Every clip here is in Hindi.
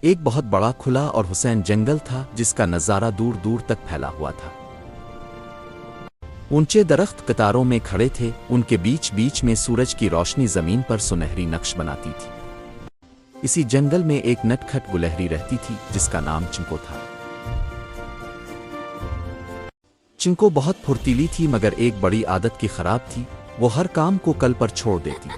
एक बहुत बड़ा खुला और हुसैन जंगल था जिसका नज़ारा दूर दूर तक फैला हुआ था। ऊंचे दरख्त कतारों में खड़े थे, उनके बीच बीच में सूरज की रोशनी जमीन पर सुनहरी नक्श बनाती थी। इसी जंगल में एक नटखट गुलहरी रहती थी जिसका नाम चिंको था। चिंको बहुत फुर्तीली थी मगर एक बड़ी आदत की खराब थी, वो हर काम को कल पर छोड़ देती।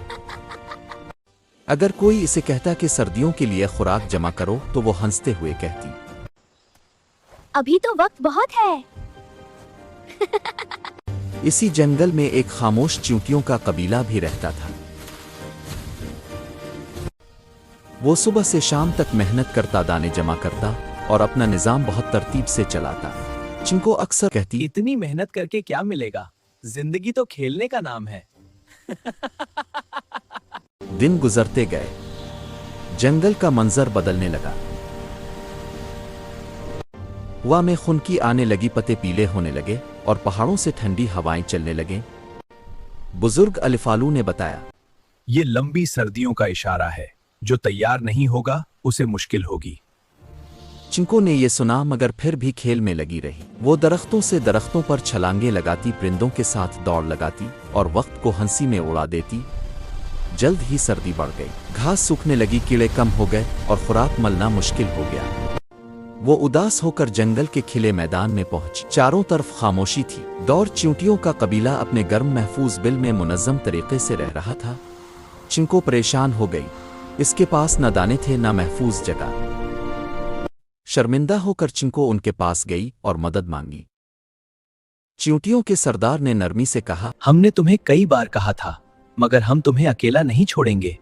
अगर कोई इसे कहता कि सर्दियों के लिए खुराक जमा करो तो वो हंसते हुए कहती, अभी तो वक्त बहुत है। इसी जंगल में एक खामोश चींटियों का कबीला भी रहता था। वो सुबह से शाम तक मेहनत करता, दाने जमा करता और अपना निजाम बहुत तरतीब से चलाता। चिंको अक्सर कहती, इतनी मेहनत करके क्या मिलेगा, जिंदगी तो खेलने का नाम है। दिन गुजरते गए, जंगल का मंजर बदलने लगा। हवा में खुनकी आने लगी, पत्ते पीले होने लगे और पहाड़ों से ठंडी हवाएं चलने लगे। बुजुर्ग अलिफालू ने बताया, ये लंबी सर्दियों का इशारा है, जो तैयार नहीं होगा उसे मुश्किल होगी। चिंको ने यह सुना मगर फिर भी खेल में लगी रही। वो दरख्तों से दरख्तों पर छलांगे लगाती, परिंदों के साथ दौड़ लगाती और वक्त को हंसी में उड़ा देती। जल्द ही सर्दी बढ़ गई, घास सूखने लगी, कीड़े कम हो गए और खुराक मलना मुश्किल हो गया। वो उदास होकर जंगल के खिले मैदान में पहुंची। चारों तरफ खामोशी थी। दौर चींटियों का कबीला अपने गर्म महफूज बिल में मुनज़्ज़म तरीके से रह रहा था। चिंको परेशान हो गई, इसके पास न दाने थे न महफूज जगह। शर्मिंदा होकर चिंको उनके पास गई और मदद मांगी। चींटियों के सरदार ने नरमी से कहा, हमने तुम्हें कई बार कहा था, मगर हम तुम्हें अकेला नहीं छोड़ेंगे।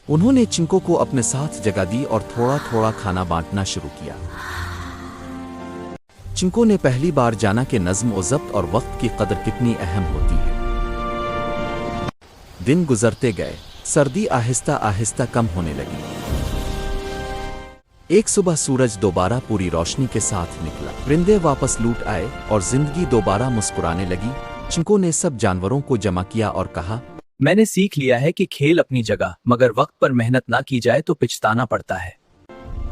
उन्होंने चिंको को अपने साथ जगह दी और थोड़ा थोड़ा खाना बांटना शुरू किया। चिंको ने पहली बार जाना कि नज़्म और ज़ब्त और वक्त की कदर कितनी अहम होती है। दिन गुजरते गए, सर्दी आहिस्ता आहिस्ता कम होने लगी। एक सुबह सूरज दोबारा पूरी रोशनी के साथ निकला। परिंदे वापस लौट आए और जिंदगी दोबारा मुस्कुराने लगी। चिंको ने सब जानवरों को जमा किया और कहा, मैंने सीख लिया है कि खेल अपनी जगह, मगर वक्त पर मेहनत ना की जाए तो पछताना पड़ता है।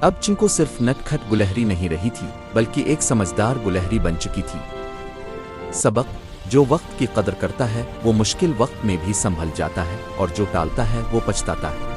अब चिंको सिर्फ नटखट गुलहरी नहीं रही थी, बल्कि एक समझदार गुलहरी बन चुकी थी। सबक, जो वक्त की कदर करता है वो मुश्किल वक्त में भी संभल जाता है और जो टालता है वो पछताता है।